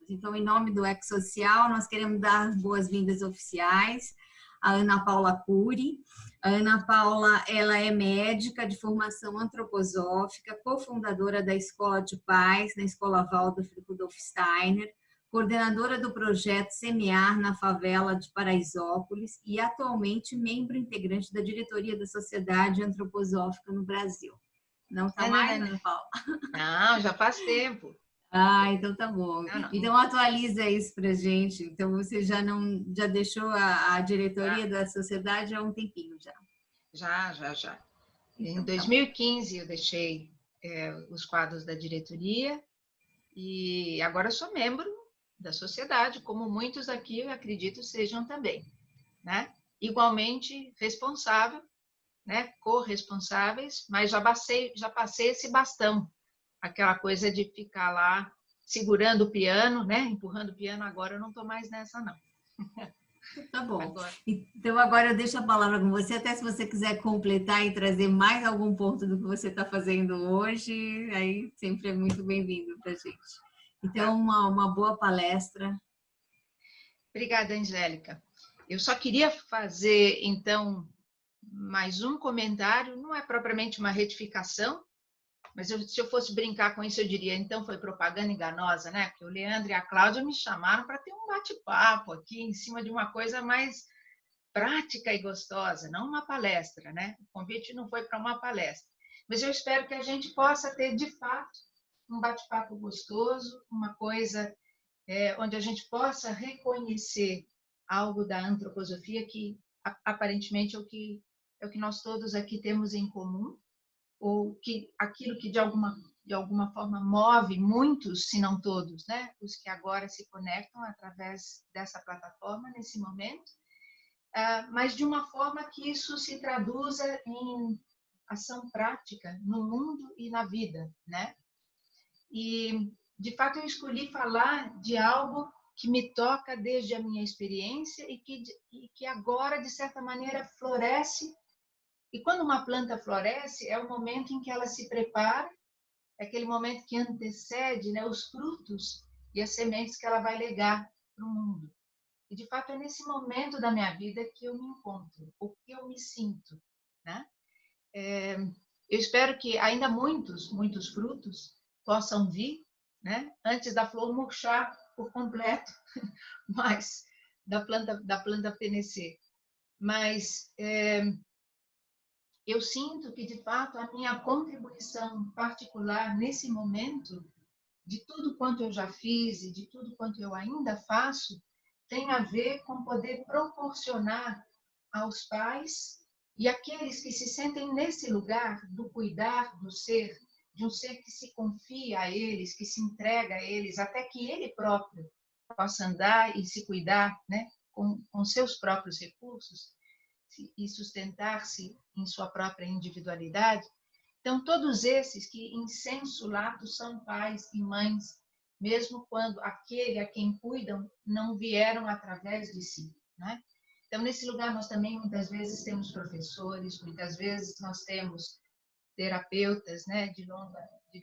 Então, em nome do Ecossocial, nós queremos dar as boas-vindas oficiais à Ana Paula Cury. A Ana Paula, ela é médica de formação antroposófica, cofundadora da Escola de Paz, na Escola Waldorf Rudolf Steiner, coordenadora do projeto Semear na favela de Paraisópolis e atualmente membro integrante da diretoria da Sociedade Antroposófica no Brasil. Não está mais, Ana Paula? Não, já faz tempo. Ah, então tá bom. Não. Então atualiza isso pra gente. Então você já deixou a diretoria da sociedade há um tempinho já. Já. Em 2015 eu deixei os quadros da diretoria e agora sou membro da sociedade, como muitos aqui eu acredito sejam também, né? Igualmente responsável, né? Corresponsáveis, mas já passei esse bastão, aquela coisa de ficar lá segurando o piano, né? Empurrando o piano, agora eu não estou mais nessa, não. Tá bom. Então agora eu deixo a palavra com você, até se você quiser completar e trazer mais algum ponto do que você está fazendo hoje, aí sempre é muito bem-vindo para a gente. Então, uma boa palestra. Obrigada, Angélica. Eu só queria fazer, então, mais um comentário, não é propriamente uma retificação, mas se eu fosse brincar com isso, eu diria, então foi propaganda enganosa, né? Porque o Leandro e a Cláudia me chamaram para ter um bate-papo aqui em cima de uma coisa mais prática e gostosa, não uma palestra, né? O convite não foi para uma palestra. Mas eu espero que a gente possa ter, de fato, um bate-papo gostoso, uma coisa onde a gente possa reconhecer algo da antroposofia que aparentemente é o que nós todos aqui temos em comum, ou que aquilo que de alguma forma move muitos, se não todos, né? Os que agora se conectam através dessa plataforma nesse momento, mas de uma forma que isso se traduza em ação prática no mundo e na vida, né? E de fato eu escolhi falar de algo que me toca desde a minha experiência e que agora de certa maneira floresce. E quando uma planta floresce, é o momento em que ela se prepara, é aquele momento que antecede, né, os frutos e as sementes que ela vai legar para o mundo. E, de fato, é nesse momento da minha vida que eu me encontro, ou que eu me sinto, né? Eu espero que ainda muitos frutos possam vir, né, antes da flor murchar por completo, mas da planta fenecer. Mas eu sinto que, de fato, a minha contribuição particular nesse momento, de tudo quanto eu já fiz e de tudo quanto eu ainda faço, tem a ver com poder proporcionar aos pais e aqueles que se sentem nesse lugar do cuidar do ser, de um ser que se confia a eles, que se entrega a eles, até que ele próprio possa andar e se cuidar, né, com seus próprios recursos, e sustentar-se em sua própria individualidade. Então, todos esses que, em senso lato, são pais e mães, mesmo quando aquele a quem cuidam não vieram através de si, né? Então, nesse lugar, nós também, muitas vezes, temos professores, muitas vezes nós temos terapeutas, né, de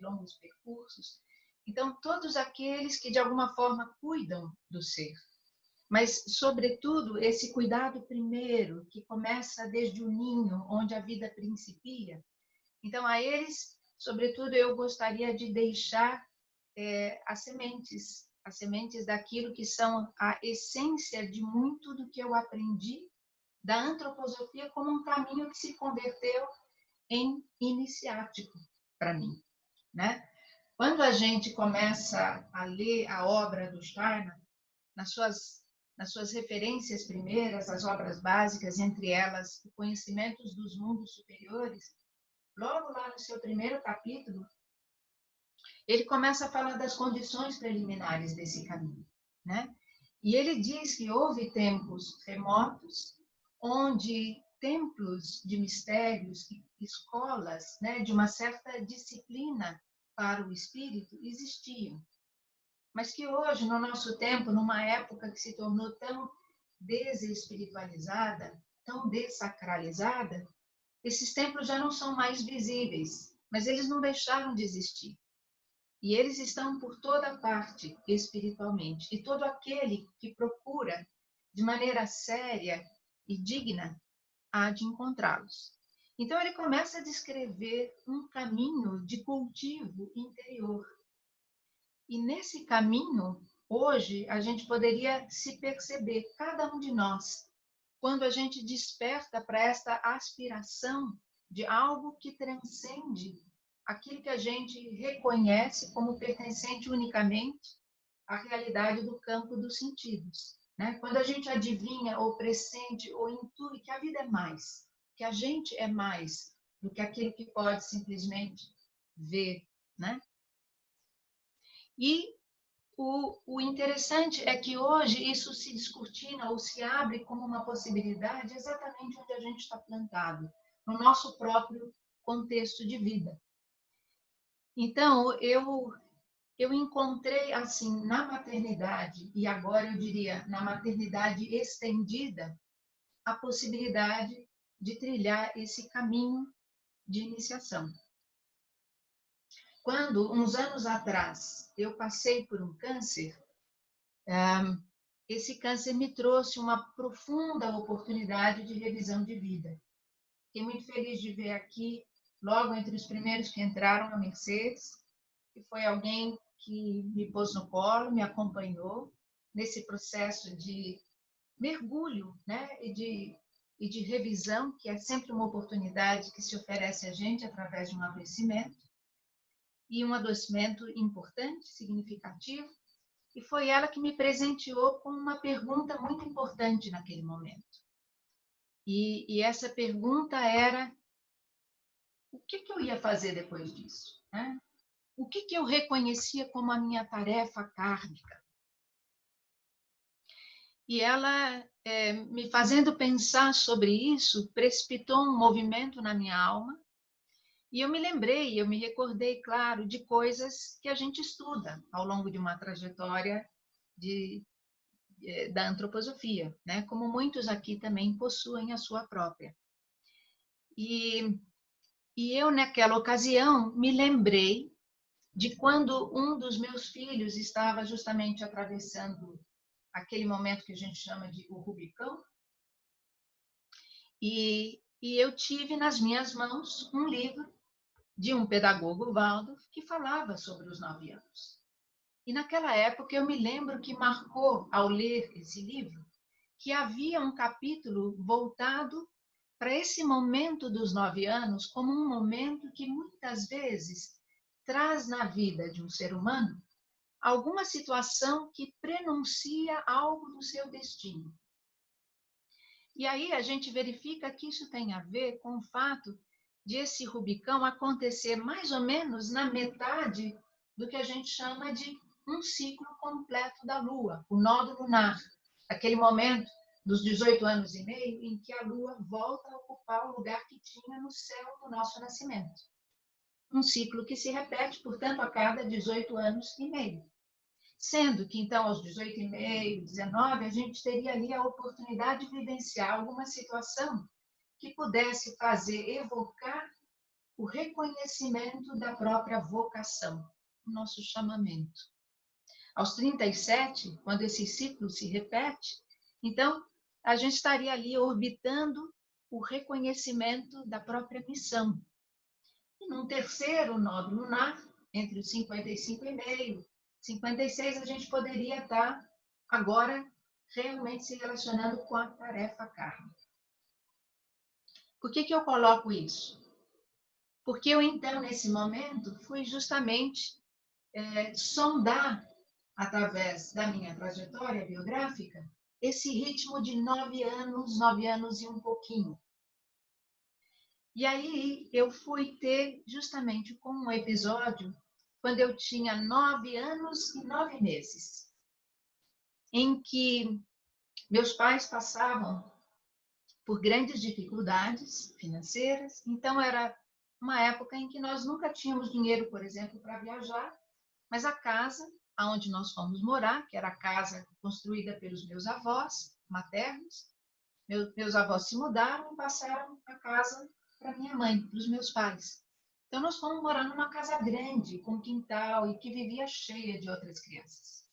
longos percursos. Então, todos aqueles que, de alguma forma, cuidam do ser. Mas, sobretudo, esse cuidado primeiro, que começa desde o ninho, onde a vida principia. Então, a eles, sobretudo, eu gostaria de deixar as sementes daquilo que são a essência de muito do que eu aprendi da antroposofia como um caminho que se converteu em iniciático para mim, né? Quando a gente começa a ler a obra do Steiner, nas suas referências primeiras, as obras básicas, entre elas, o Conhecimentos dos Mundos Superiores, logo lá no seu primeiro capítulo, ele começa a falar das condições preliminares desse caminho, né? E ele diz que houve tempos remotos onde templos de mistérios, escolas, né, de uma certa disciplina para o espírito existiam. Mas que hoje, no nosso tempo, numa época que se tornou tão desespiritualizada, tão dessacralizada, esses templos já não são mais visíveis, mas eles não deixaram de existir. E eles estão por toda parte espiritualmente. E todo aquele que procura de maneira séria e digna há de encontrá-los. Então ele começa a descrever um caminho de cultivo interior. E nesse caminho, hoje, a gente poderia se perceber, cada um de nós, quando a gente desperta para esta aspiração de algo que transcende aquilo que a gente reconhece como pertencente unicamente à realidade do campo dos sentidos, né? Quando a gente adivinha ou pressente ou intui que a vida é mais, que a gente é mais do que aquilo que pode simplesmente ver, né? E o interessante é que hoje isso se descortina ou se abre como uma possibilidade exatamente onde a gente está plantado, no nosso próprio contexto de vida. Então, eu encontrei, assim, na maternidade, e agora eu diria na maternidade estendida, a possibilidade de trilhar esse caminho de iniciação. Quando, uns anos atrás, eu passei por um câncer, esse câncer me trouxe uma profunda oportunidade de revisão de vida. Fiquei muito feliz de ver aqui, logo entre os primeiros que entraram, a Mercedes, que foi alguém que me pôs no colo, me acompanhou nesse processo de mergulho, né? E de revisão, que é sempre uma oportunidade que se oferece a gente através de um adoecimento, e um adoecimento importante, significativo, e foi ela que me presenteou com uma pergunta muito importante naquele momento. E essa pergunta era: o que eu ia fazer depois disso, né? O que eu reconhecia como a minha tarefa kármica? E ela, me fazendo pensar sobre isso, precipitou um movimento na minha alma. E eu me lembrei, eu me recordei, claro, de coisas que a gente estuda ao longo de uma trajetória da antroposofia, né? Como muitos aqui também possuem a sua própria. E eu, naquela ocasião, me lembrei de quando um dos meus filhos estava justamente atravessando aquele momento que a gente chama de o Rubicão, e eu tive nas minhas mãos um livro de um pedagogo Waldorf que falava sobre os 9 anos. E naquela época eu me lembro que marcou, ao ler esse livro, que havia um capítulo voltado para esse momento dos 9 anos como um momento que muitas vezes traz na vida de um ser humano alguma situação que prenuncia algo do seu destino. E aí a gente verifica que isso tem a ver com o fato de esse Rubicão acontecer mais ou menos na metade do que a gente chama de um ciclo completo da Lua, o nodo lunar, aquele momento dos 18 anos e meio em que a Lua volta a ocupar o lugar que tinha no céu do nosso nascimento. Um ciclo que se repete, portanto, a cada 18 anos e meio. Sendo que, então, aos 18 e meio, 19, a gente teria ali a oportunidade de vivenciar alguma situação que pudesse fazer evocar o reconhecimento da própria vocação, o nosso chamamento. Aos 37, quando esse ciclo se repete, então, a gente estaria ali orbitando o reconhecimento da própria missão. E num terceiro nodo lunar, entre os 55 e meio, 56, a gente poderia estar agora realmente se relacionando com a tarefa kármica. Por que eu coloco isso? Porque eu, então, nesse momento, fui justamente sondar, através da minha trajetória biográfica, esse ritmo de 9 anos e um pouquinho. E aí eu fui ter justamente com um episódio quando eu tinha 9 anos e 9 meses, em que meus pais passavam por grandes dificuldades financeiras, então era uma época em que nós nunca tínhamos dinheiro, por exemplo, para viajar, mas a casa aonde nós fomos morar, que era a casa construída pelos meus avós maternos, meus avós se mudaram e passaram a casa para minha mãe, para os meus pais. Então, nós fomos morar numa casa grande, com quintal, e que vivia cheia de outras crianças.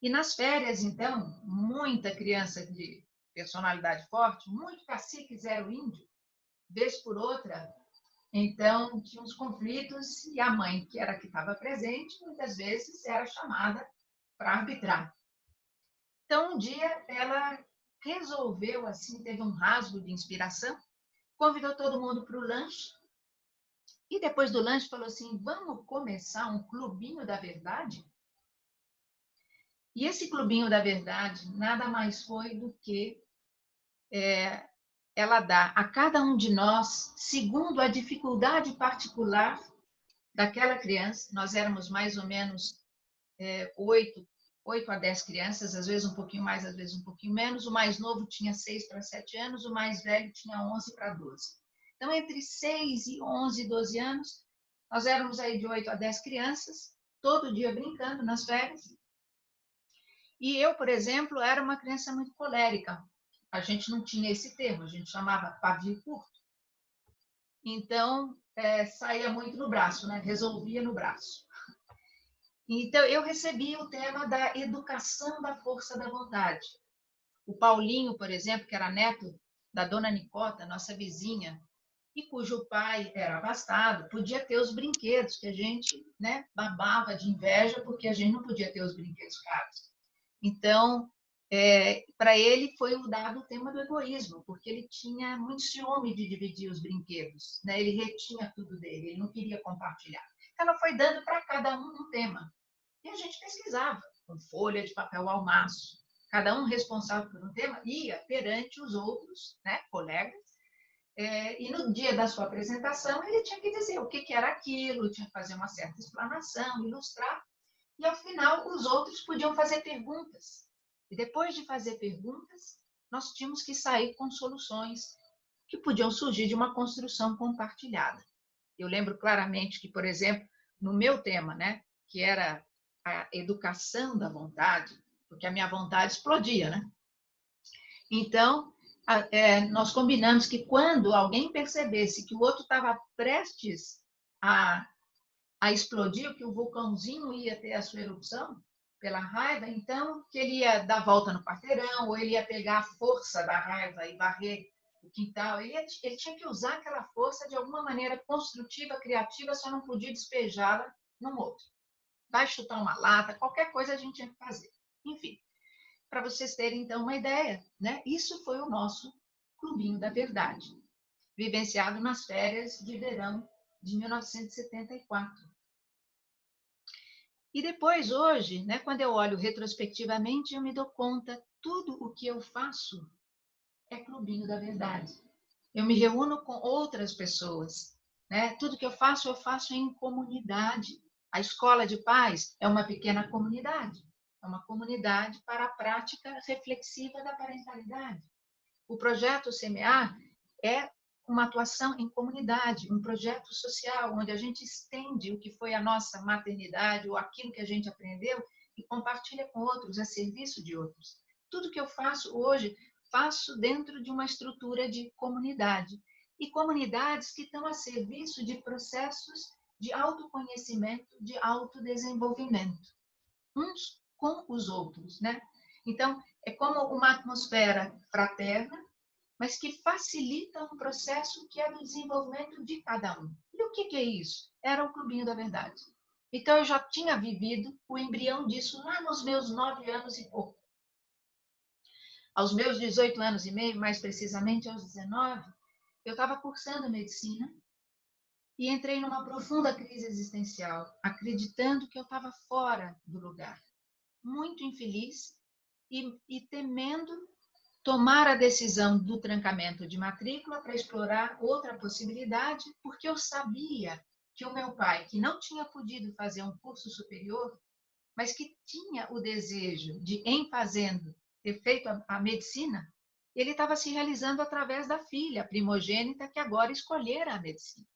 E nas férias, então, muita criança de personalidade forte, muito cacique zero índio, vez por outra, então tinha uns conflitos e a mãe, que era a que estava presente, muitas vezes era chamada para arbitrar. Então, um dia, ela resolveu, assim, teve um rasgo de inspiração, convidou todo mundo para o lanche, e depois do lanche falou assim, vamos começar um clubinho da verdade? E esse clubinho da verdade nada mais foi do que ela dá a cada um de nós, segundo a dificuldade particular daquela criança. Nós éramos mais ou menos 8 a 10 crianças, às vezes um pouquinho mais, às vezes um pouquinho menos. O mais novo tinha 6 para 7 anos, o mais velho tinha 11 para 12. Então, entre 6 e 11, 12 anos, nós éramos aí de 8 a 10 crianças, todo dia brincando nas férias. E eu, por exemplo, era uma criança muito colérica. A gente não tinha esse termo, a gente chamava pavio curto. Então, saía muito no braço, né? Resolvia no braço. Então, eu recebi o tema da educação da força da vontade. O Paulinho, por exemplo, que era neto da dona Nicota, nossa vizinha, e cujo pai era abastado, podia ter os brinquedos que a gente, né, babava de inveja porque a gente não podia ter os brinquedos caros. Então, para ele foi dado o tema do egoísmo, porque ele tinha muito ciúme de dividir os brinquedos, né? Ele retinha tudo dele, ele não queria compartilhar. Então, ela foi dando para cada um tema. E a gente pesquisava, com folha de papel ao maço. Cada um responsável por um tema ia perante os outros, né, colegas, e no dia da sua apresentação ele tinha que dizer o que era aquilo, tinha que fazer uma certa explanação, ilustrar, e ao final os outros podiam fazer perguntas. E depois de fazer perguntas, nós tínhamos que sair com soluções que podiam surgir de uma construção compartilhada. Eu lembro claramente que, por exemplo, no meu tema, né, que era a educação da vontade, porque a minha vontade explodia, né? Então, nós combinamos que quando alguém percebesse que o outro estava prestes a explodir, que o vulcãozinho ia ter a sua erupção pela raiva, então que ele ia dar volta no quarteirão, ou ele ia pegar a força da raiva e varrer o quintal. Ele tinha que usar aquela força de alguma maneira construtiva, criativa, só não podia despejá-la num outro. Vai chutar uma lata, qualquer coisa a gente tinha que fazer. Enfim, para vocês terem então uma ideia, né? Isso foi o nosso clubinho da verdade, vivenciado nas férias de verão de 1974. E depois, hoje, né, quando eu olho retrospectivamente, eu me dou conta, tudo o que eu faço é clubinho da verdade. Eu me reúno com outras pessoas, né? Tudo que eu faço em comunidade. A escola de paz é uma pequena comunidade, é uma comunidade para a prática reflexiva da parentalidade. O projeto Semear é uma atuação em comunidade, um projeto social, onde a gente estende o que foi a nossa maternidade ou aquilo que a gente aprendeu e compartilha com outros, a serviço de outros. Tudo que eu faço hoje, faço dentro de uma estrutura de comunidade. E comunidades que estão a serviço de processos de autoconhecimento, de autodesenvolvimento, uns com os outros, né? Então, é como uma atmosfera fraterna, mas que facilita um processo que é do desenvolvimento de cada um. E o que é isso? Era o clubinho da verdade. Então, eu já tinha vivido o embrião disso lá nos meus 9 anos e pouco. Aos meus 18 anos e meio, mais precisamente aos 19, eu estava cursando medicina e entrei numa profunda crise existencial, acreditando que eu estava fora do lugar, muito infeliz e temendo tomar a decisão do trancamento de matrícula para explorar outra possibilidade, porque eu sabia que o meu pai, que não tinha podido fazer um curso superior, mas que tinha o desejo de, em fazendo, ter feito a medicina, ele estava se realizando através da filha primogênita que agora escolhera a medicina.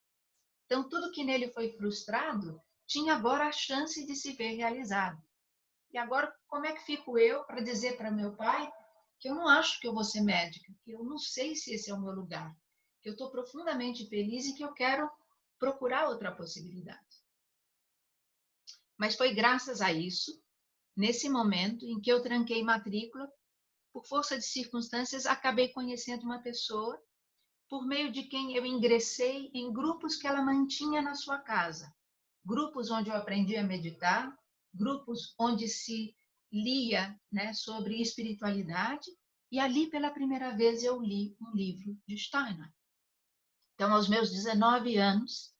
Então, tudo que nele foi frustrado tinha agora a chance de se ver realizado. E agora, como é que fico eu para dizer para meu pai que eu não acho que eu vou ser médica, que eu não sei se esse é o meu lugar, que eu estou profundamente feliz e que eu quero procurar outra possibilidade. Mas foi graças a isso, nesse momento em que eu tranquei matrícula, por força de circunstâncias, acabei conhecendo uma pessoa por meio de quem eu ingressei em grupos que ela mantinha na sua casa. Grupos onde eu aprendi a meditar, grupos onde se lia, né, sobre espiritualidade, e ali pela primeira vez eu li um livro de Steiner. Então, aos meus 19 anos,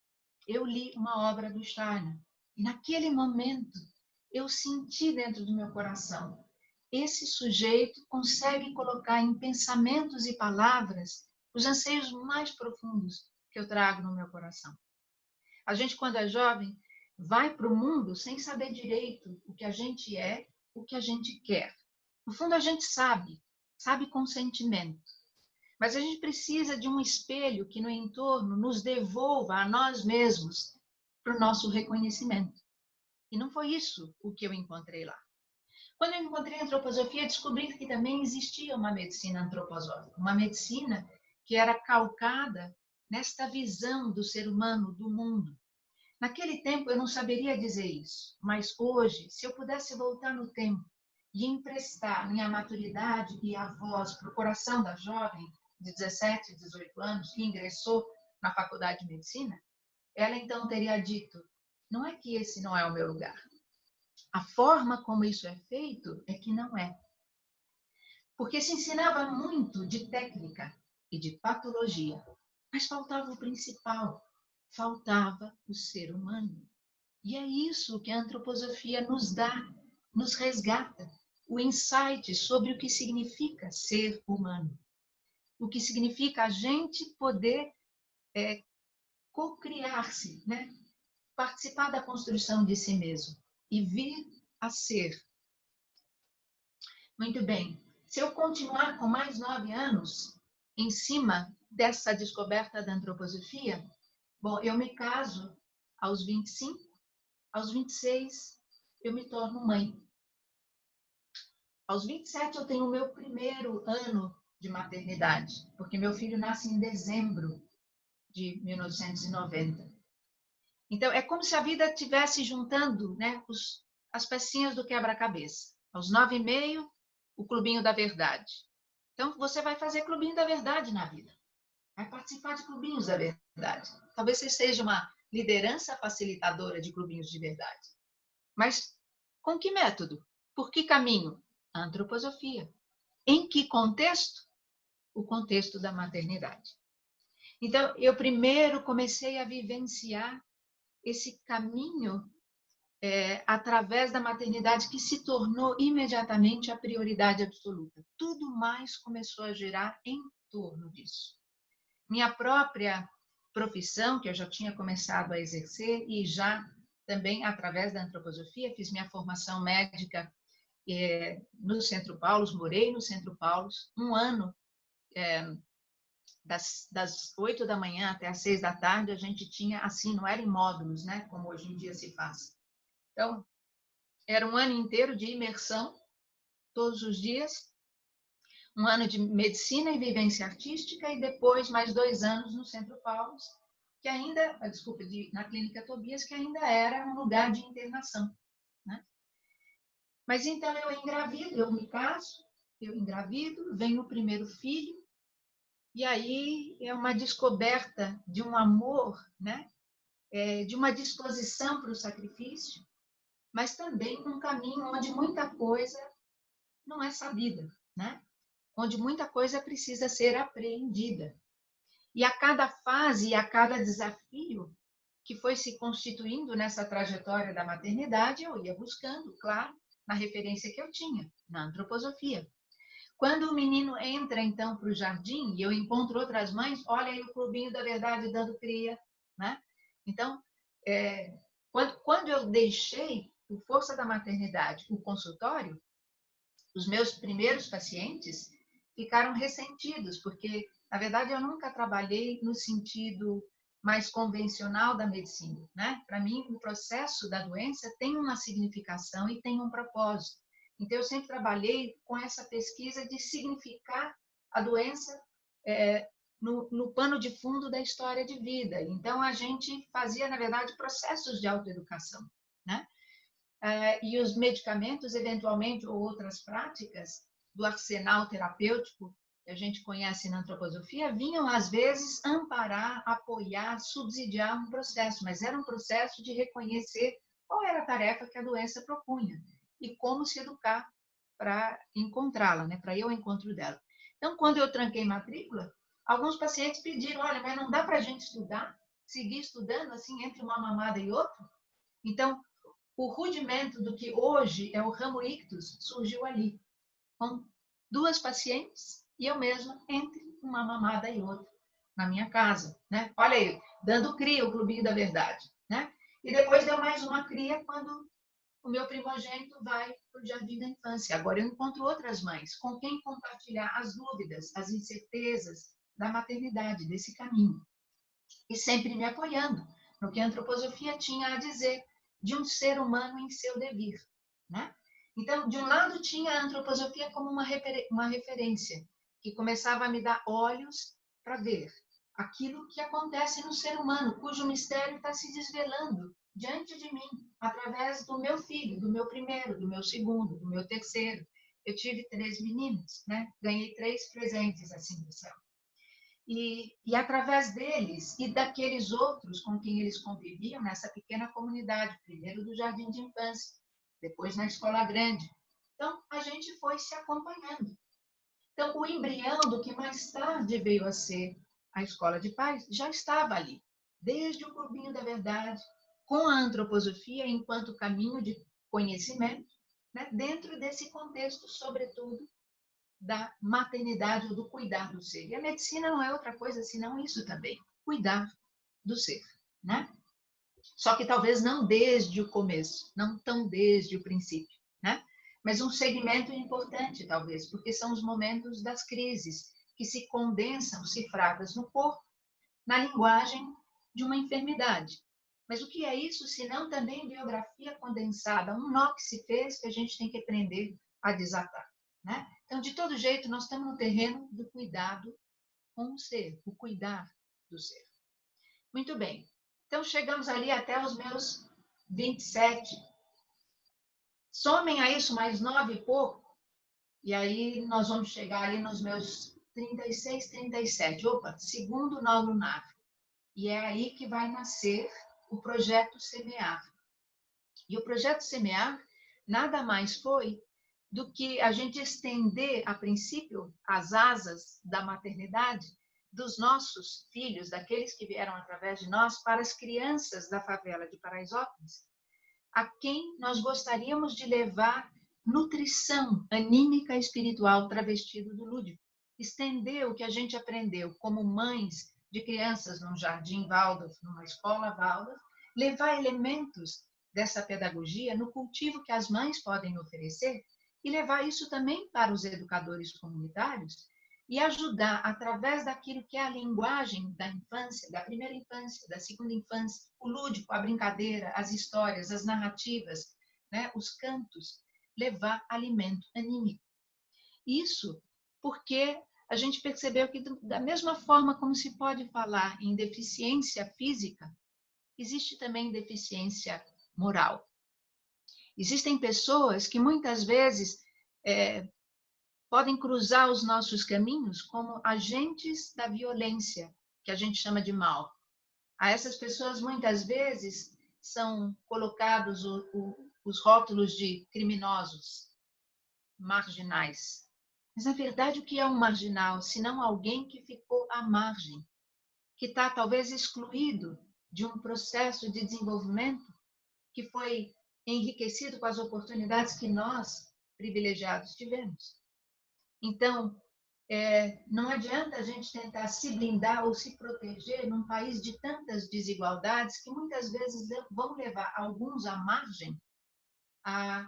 eu li uma obra do Steiner. E naquele momento, eu senti dentro do meu coração, esse sujeito consegue colocar em pensamentos e palavras os anseios mais profundos que eu trago no meu coração. A gente, quando é jovem, vai para o mundo sem saber direito o que a gente é, o que a gente quer. No fundo, a gente sabe com sentimento. Mas a gente precisa de um espelho que no entorno nos devolva a nós mesmos para o nosso reconhecimento. E não foi isso o que eu encontrei lá. Quando eu encontrei a antroposofia, descobri que também existia uma medicina antroposófica, uma medicina que era calcada nesta visão do ser humano, do mundo. Naquele tempo eu não saberia dizer isso, mas hoje, se eu pudesse voltar no tempo e emprestar minha maturidade e a voz para o coração da jovem de 17, 18 anos que ingressou na faculdade de medicina, ela então teria dito, não é que esse não é o meu lugar. A forma como isso é feito é que não é. Porque se ensinava muito de técnica e de patologia, mas faltava o principal, faltava o ser humano. E é isso que a antroposofia nos dá, nos resgata, o insight sobre o que significa ser humano. O que significa a gente poder co-criar-se, né? Participar da construção de si mesmo e vir a ser. Muito bem. Se eu continuar com mais 9 anos em cima dessa descoberta da antroposofia, bom, eu me caso aos 25, aos 26 eu me torno mãe. Aos 27 eu tenho o meu primeiro ano de maternidade, porque meu filho nasce em dezembro de 1990. Então, é como se a vida estivesse juntando, né, as pecinhas do quebra-cabeça. Aos 9,5, o Clubinho da Verdade. Então, você vai fazer Clubinho da Verdade na vida. Vai participar de Clubinhos da Verdade. Talvez você seja uma liderança facilitadora de Clubinhos de Verdade. Mas com que método? Por que caminho? A antroposofia. Em que contexto? O contexto da maternidade. Então, eu primeiro comecei a vivenciar esse caminho através da maternidade que se tornou imediatamente a prioridade absoluta. Tudo mais começou a girar em torno disso. Minha própria profissão, que eu já tinha começado a exercer, e já também através da antroposofia, fiz minha formação médica no Centro Paulos, morei no Centro Paulos, um ano, das 8 da manhã até as 6 da tarde, a gente tinha, assim, não era em módulos, né, como hoje em dia se faz. Então, era um ano inteiro de imersão, todos os dias, um ano de medicina e vivência artística, e depois mais 2 anos no Centro Paulos, que ainda, na Clínica Tobias, que ainda era um lugar de internação, né? Mas então eu engravido, eu me caso, eu engravido, vem o primeiro filho, e aí é uma descoberta de um amor, né? De uma disposição para o sacrifício, mas também um caminho onde muita coisa não é sabida, né? Onde muita coisa precisa ser apreendida. E a cada fase e a cada desafio que foi se constituindo nessa trajetória da maternidade, eu ia buscando, claro, na referência que eu tinha, na antroposofia. Quando o menino entra, então, para o jardim, e eu encontro outras mães, olha aí o Clubinho da Verdade dando cria, né? Então, quando eu deixei, por força da maternidade, o consultório, os meus primeiros pacientes ficaram ressentidos, porque, na verdade, eu nunca trabalhei no sentido mais convencional da medicina, né? Para mim, o processo da doença tem uma significação e tem um propósito. Então, eu sempre trabalhei com essa pesquisa de significar a doença no pano de fundo da história de vida. Então, a gente fazia, na verdade, processos de autoeducação, né? E os medicamentos, eventualmente, ou outras práticas do arsenal terapêutico que a gente conhece na antroposofia, vinham, às vezes, amparar, apoiar, subsidiar um processo, mas era um processo de reconhecer qual era a tarefa que a doença propunha e como se educar para encontrá-la, né? Para ir ao encontro dela. Então, quando eu tranquei matrícula, alguns pacientes pediram, olha, mas não dá para a gente estudar, seguir estudando assim entre uma mamada e outra? Então, o rudimento do que hoje é o ramo ictus surgiu ali, com 2 pacientes e eu mesma entre uma mamada e outra na minha casa, né? Olha aí, dando cria o Clubinho da Verdade, né? E depois deu mais uma cria quando o meu primogênito vai para o jardim da infância. Agora eu encontro outras mães com quem compartilhar as dúvidas, as incertezas da maternidade, desse caminho. E sempre me apoiando no que a antroposofia tinha a dizer de um ser humano em seu devir, né? Então, de um lado tinha a antroposofia como uma referência, que começava a me dar olhos para ver aquilo que acontece no ser humano, cujo mistério está se desvelando diante de mim, através do meu filho, do meu primeiro, do meu segundo, do meu terceiro. Eu tive 3 meninos, né? Ganhei 3 presentes assim do céu. E através deles e daqueles outros com quem eles conviviam nessa pequena comunidade, primeiro do jardim de infância, depois na escola grande. Então, a gente foi se acompanhando. Então, o embrião do que mais tarde veio a ser a escola de pais já estava ali, desde o Clubinho da Verdade, com a antroposofia enquanto caminho de conhecimento, né, dentro desse contexto, sobretudo, da maternidade ou do cuidar do ser. E a medicina não é outra coisa senão isso também, cuidar do ser, né? Só que talvez não desde o começo, não tão desde o princípio, né? Mas um segmento importante, talvez, porque são os momentos das crises que se condensam cifradas no corpo, na linguagem de uma enfermidade. Mas o que é isso, se não também biografia condensada, um nó que se fez que a gente tem que aprender a desatar, né? Então, de todo jeito, nós estamos no terreno do cuidado com o ser, o cuidar do ser. Muito bem. Então, chegamos ali até os meus 27. Somem a isso mais 9 e pouco, e aí nós vamos chegar ali nos meus 36, 37. Opa, segundo nó lunar. E é aí que vai nascer o projeto Semear. E o projeto Semear nada mais foi do que a gente estender, a princípio, as asas da maternidade dos nossos filhos, daqueles que vieram através de nós, para as crianças da favela de Paraisópolis, a quem nós gostaríamos de levar nutrição anímica e espiritual travestido do lúdico. Estender o que a gente aprendeu como mães de crianças num jardim Waldorf, numa escola Waldorf, levar elementos dessa pedagogia no cultivo que as mães podem oferecer e levar isso também para os educadores comunitários e ajudar, através daquilo que é a linguagem da infância, da primeira infância, da segunda infância, o lúdico, a brincadeira, as histórias, as narrativas, né, os cantos, levar alimento anímico. Isso porque a gente percebeu que, da mesma forma como se pode falar em deficiência física, existe também deficiência moral. Existem pessoas que muitas vezes podem cruzar os nossos caminhos como agentes da violência, que a gente chama de mal. A essas pessoas, muitas vezes, são colocados os rótulos de criminosos, marginais. Mas, na verdade, o que é um marginal, senão alguém que ficou à margem, que está talvez excluído de um processo de desenvolvimento que foi enriquecido com as oportunidades que nós, privilegiados, tivemos. Então, não adianta a gente tentar se blindar ou se proteger num país de tantas desigualdades que muitas vezes vão levar alguns à margem a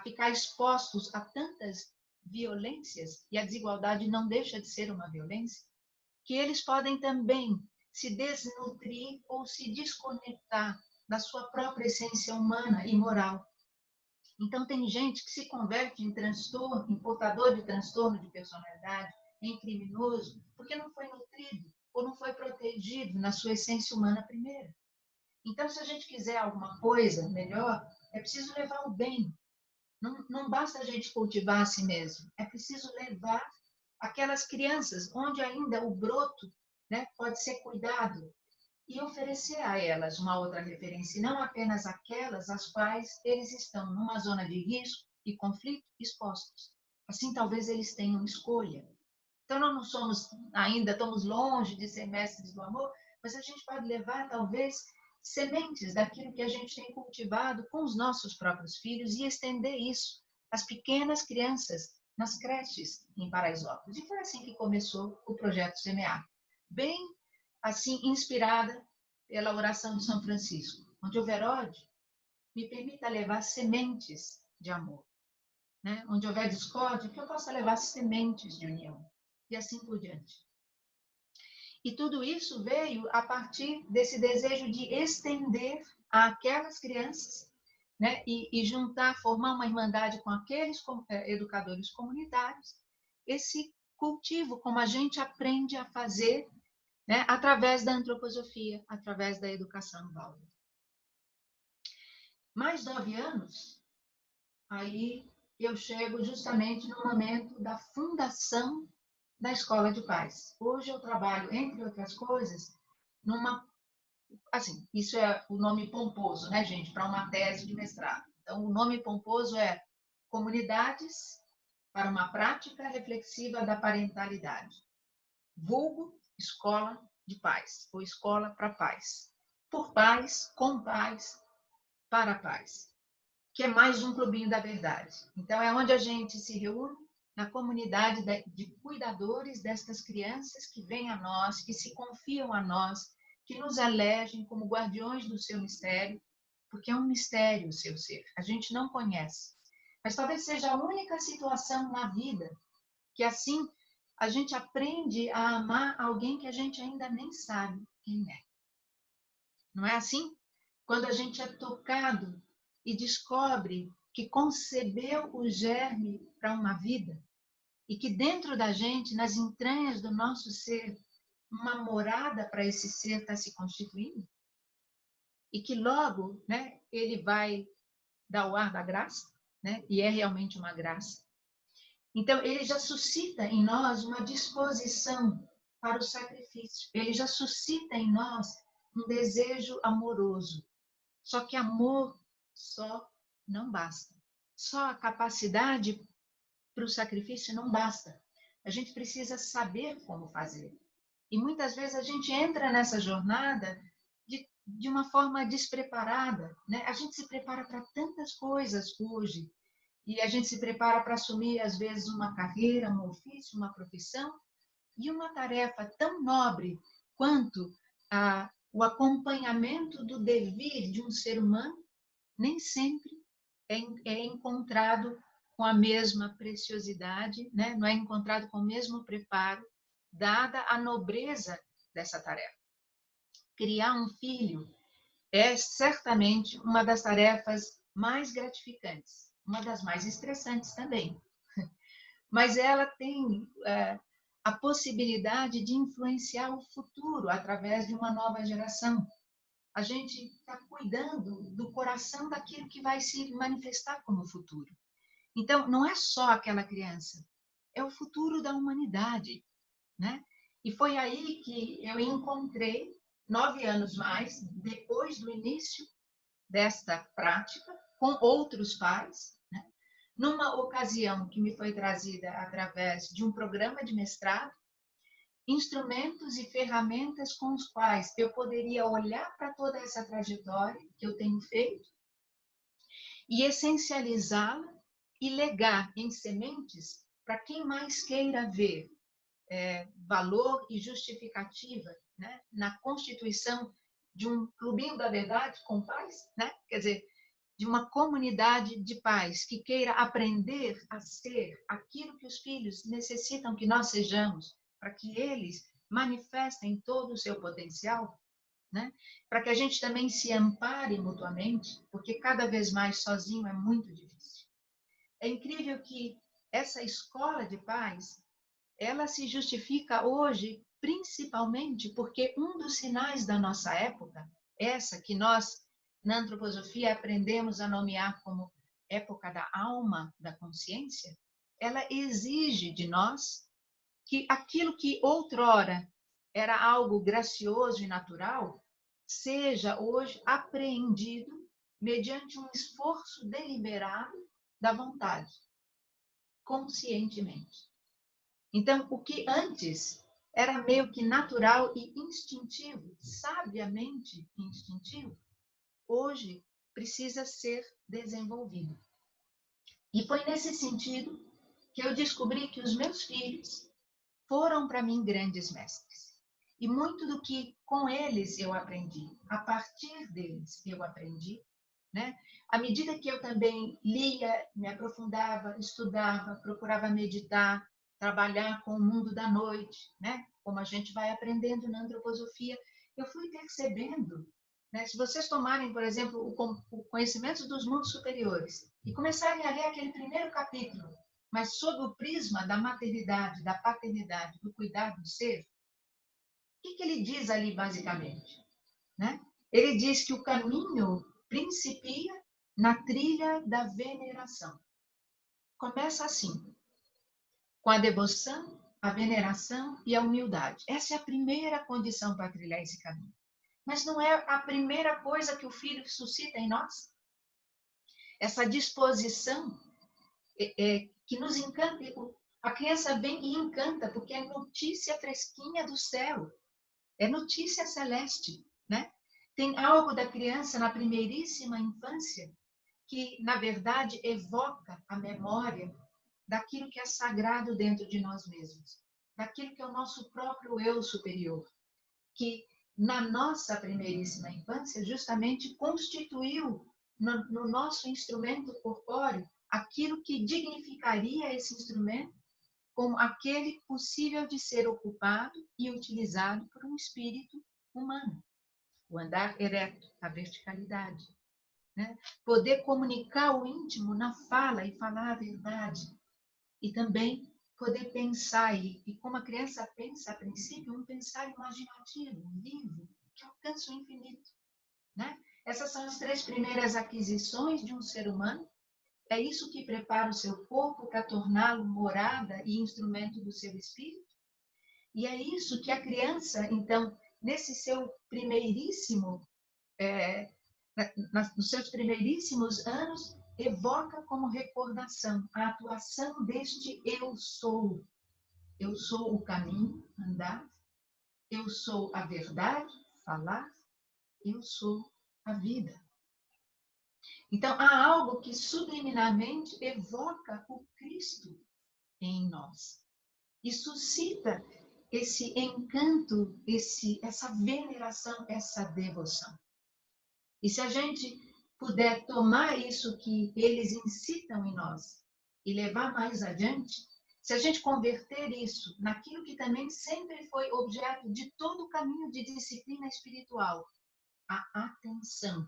ficar expostos a tantas violências, e a desigualdade não deixa de ser uma violência, que eles podem também se desnutrir ou se desconectar da sua própria essência humana e moral. Então, tem gente que se converte em transtorno, em portador de transtorno de personalidade, em criminoso, porque não foi nutrido desenvolvido ou não foi protegido na sua essência humana primeira. Então, se a gente quiser alguma coisa melhor, é preciso levar o bem. Não basta a gente cultivar a si mesmo, é preciso levar aquelas crianças onde ainda o broto, né, pode ser cuidado e oferecer a elas uma outra referência, e não apenas aquelas às quais eles estão numa zona de risco e conflito expostos. Assim, talvez eles tenham escolha. Então, nós não somos ainda, estamos longe de ser mestres do amor, mas a gente pode levar, talvez, sementes daquilo que a gente tem cultivado com os nossos próprios filhos e estender isso às pequenas crianças nas creches em Paraisópolis. E foi assim que começou o projeto Semear. Bem, assim, inspirada pela oração de São Francisco, onde houver ódio, me permita levar sementes de amor. Né? Onde houver discórdia, que eu possa levar sementes de união. E assim por diante. E tudo isso veio a partir desse desejo de estender àquelas crianças, né? E juntar, formar uma irmandade com aqueles educadores comunitários, esse cultivo, como a gente aprende a fazer, né? Através da antroposofia, através da educação Waldorf. Mais 9 anos, aí eu chego justamente no momento da fundação da Escola de Paz. Hoje eu trabalho, entre outras coisas, numa... Assim, isso é o nome pomposo, né, gente, para uma tese de mestrado. Então, o nome pomposo é Comunidades para uma Prática Reflexiva da Parentalidade. Vulgo Escola de Paz, ou Escola para Paz. Por paz, com paz, para paz. Que é mais um clubinho da verdade. Então, é onde a gente se reúne na comunidade de cuidadores destas crianças que vêm a nós, que se confiam a nós, que nos elegem como guardiões do seu mistério, porque é um mistério o seu ser, a gente não conhece. Mas talvez seja a única situação na vida que assim a gente aprende a amar alguém que a gente ainda nem sabe quem é. Não é assim? Quando a gente é tocado e descobre que concebeu o germe para uma vida e que dentro da gente, nas entranhas do nosso ser, uma morada para esse ser está se constituindo e que logo, né, ele vai dar o ar da graça, né, e é realmente uma graça. Então, ele já suscita em nós uma disposição para o sacrifício. Ele já suscita em nós um desejo amoroso. Só que amor só não basta. Só a capacidade para o sacrifício não basta. A gente precisa saber como fazer. E muitas vezes a gente entra nessa jornada de uma forma despreparada, né? A gente se prepara para tantas coisas hoje. E a gente se prepara para assumir, às vezes, uma carreira, um ofício, uma profissão. E uma tarefa tão nobre quanto o acompanhamento do devir de um ser humano nem sempre é encontrado com a mesma preciosidade, né? Não é encontrado com o mesmo preparo, dada a nobreza dessa tarefa. Criar um filho é certamente uma das tarefas mais gratificantes, uma das mais estressantes também. Mas ela tem a possibilidade de influenciar o futuro através de uma nova geração. A gente está cuidando do coração daquilo que vai se manifestar como futuro. Então, não é só aquela criança, é o futuro da humanidade, né? E foi aí que eu encontrei, 9 anos mais, depois do início desta prática, com outros pais, né? Numa ocasião que me foi trazida através de um programa de mestrado, instrumentos e ferramentas com os quais eu poderia olhar para toda essa trajetória que eu tenho feito e essencializá-la e legar em sementes para quem mais queira ver valor e justificativa, né, na constituição de um clubinho da verdade com pais, né? Quer dizer, de uma comunidade de pais que queira aprender a ser aquilo que os filhos necessitam que nós sejamos, para que eles manifestem todo o seu potencial, né? Para que a gente também se ampare mutuamente, porque cada vez mais sozinho é muito difícil. É incrível que essa escola de pais ela se justifica hoje principalmente porque um dos sinais da nossa época, essa que nós, na antroposofia, aprendemos a nomear como época da alma, da consciência, ela exige de nós que aquilo que outrora era algo gracioso e natural, seja hoje apreendido mediante um esforço deliberado da vontade, conscientemente. Então, o que antes era meio que natural e instintivo, sabiamente instintivo, hoje precisa ser desenvolvido. E foi nesse sentido que eu descobri que os meus filhos foram para mim grandes mestres. E muito do que com eles eu aprendi, a partir deles eu aprendi, né? À medida que eu também lia, me aprofundava, estudava, procurava meditar, trabalhar com o mundo da noite, né? Como a gente vai aprendendo na antroposofia, eu fui percebendo, né? Se vocês tomarem, por exemplo, o conhecimento dos mundos superiores e começarem a ler aquele primeiro capítulo, mas sob o prisma da maternidade, da paternidade, do cuidado do ser, o que ele diz ali basicamente? Né? Ele diz que o caminho principia na trilha da veneração. Começa assim, com a devoção, a veneração e a humildade. Essa é a primeira condição para trilhar esse caminho. Mas não é a primeira coisa que o filho suscita em nós? Essa disposição que nos encanta. A criança vem e encanta, porque é notícia fresquinha do céu. É notícia celeste, né? Tem algo da criança na primeiríssima infância que, na verdade, evoca a memória daquilo que é sagrado dentro de nós mesmos, daquilo que é o nosso próprio eu superior, que na nossa primeiríssima infância justamente constituiu no nosso instrumento corpóreo aquilo que dignificaria esse instrumento como aquele possível de ser ocupado e utilizado por um espírito humano. O andar ereto, a verticalidade. Né? Poder comunicar o íntimo na fala e falar a verdade. E também poder pensar, e como a criança pensa a princípio, um pensar imaginativo, vivo, que alcança o infinito. Né? Essas são as 3 primeiras aquisições de um ser humano. É isso que prepara o seu corpo para torná-lo morada e instrumento do seu espírito. E é isso que a criança, então, nesse seu primeiríssimo, nos seus primeiríssimos anos, evoca como recordação a atuação deste eu sou. Eu sou o caminho, andar. Eu sou a verdade, falar. Eu sou a vida. Então, há algo que subliminarmente evoca o Cristo em nós e suscita esse encanto, essa veneração, essa devoção. E se a gente puder tomar isso que eles incitam em nós e levar mais adiante, se a gente converter isso naquilo que também sempre foi objeto de todo o caminho de disciplina espiritual, a atenção.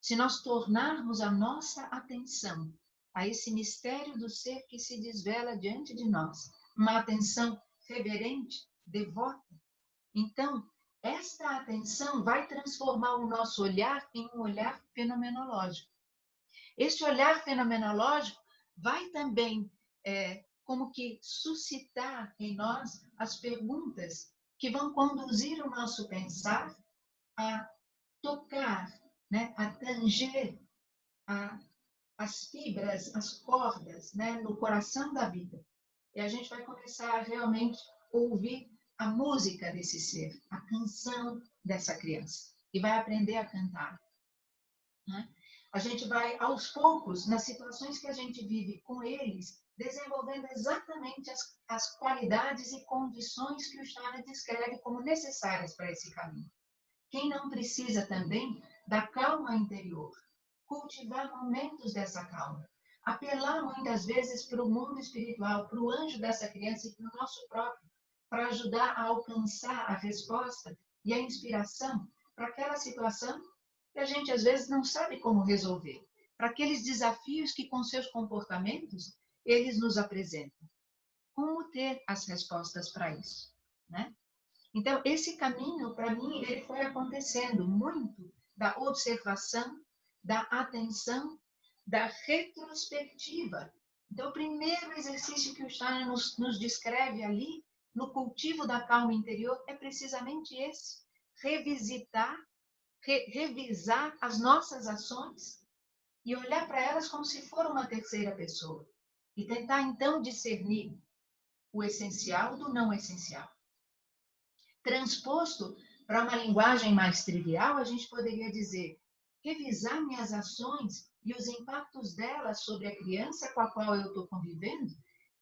Se nós tornarmos a nossa atenção a esse mistério do ser que se desvela diante de nós, uma atenção reverente, devota, então esta atenção vai transformar o nosso olhar em um olhar fenomenológico. Este olhar fenomenológico vai também, como que suscitar em nós as perguntas que vão conduzir o nosso pensar a tocar, né, a tanger as fibras, as cordas, né, no coração da vida. E a gente vai começar a realmente ouvir a música desse ser, a canção dessa criança. E vai aprender a cantar. Né? A gente vai, aos poucos, nas situações que a gente vive com eles, desenvolvendo exatamente as qualidades e condições que o Shara descreve como necessárias para esse caminho. Quem não precisa também da calma interior, cultivar momentos dessa calma, apelar muitas vezes para o mundo espiritual, para o anjo dessa criança e para o nosso próprio, para ajudar a alcançar a resposta e a inspiração para aquela situação que a gente às vezes não sabe como resolver, para aqueles desafios que com seus comportamentos eles nos apresentam. como ter as respostas para isso, né? Então, esse caminho, para mim, ele foi acontecendo muito da observação, da atenção, da retrospectiva. Então, o primeiro exercício que o Steiner nos descreve ali, no cultivo da calma interior, é precisamente esse: revisitar, revisar as nossas ações e olhar para elas como se for uma terceira pessoa. E tentar, então, discernir o essencial do não essencial. Transposto para uma linguagem mais trivial, a gente poderia dizer: revisar minhas ações e os impactos delas sobre a criança com a qual eu estou convivendo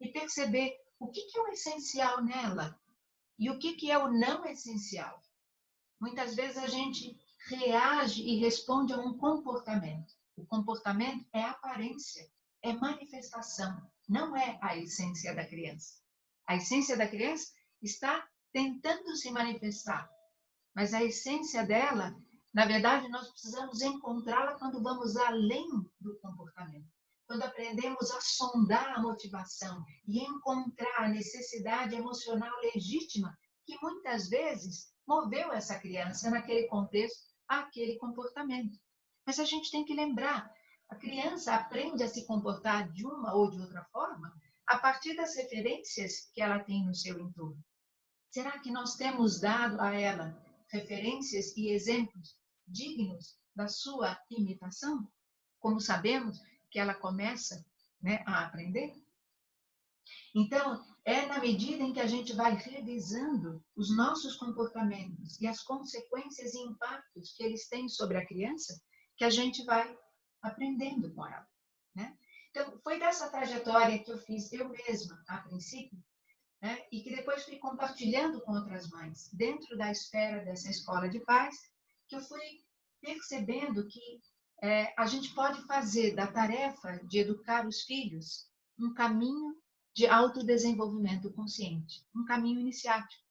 e perceber o que é o essencial nela e o que é o não essencial. Muitas vezes a gente reage e responde a um comportamento. O comportamento é aparência, é manifestação, não é a essência da criança. A essência da criança está tentando se manifestar, mas a essência dela, na verdade, nós precisamos encontrá-la quando vamos além do comportamento. Quando aprendemos a sondar a motivação e encontrar a necessidade emocional legítima que muitas vezes moveu essa criança naquele contexto, àquele comportamento. Mas a gente tem que lembrar, a criança aprende a se comportar de uma ou de outra forma a partir das referências que ela tem no seu entorno. Será que nós temos dado a ela referências e exemplos dignos da sua imitação? Como sabemos que ela começa, né, a aprender? Então, é na medida em que a gente vai revisando os nossos comportamentos e as consequências e impactos que eles têm sobre a criança que a gente vai aprendendo com ela, né? Então, foi dessa trajetória que eu fiz eu mesma, a princípio, né? E que depois fui compartilhando com outras mães, dentro da esfera dessa escola de paz, que eu fui percebendo que a gente pode fazer da tarefa de educar os filhos um caminho de autodesenvolvimento consciente, um caminho iniciático.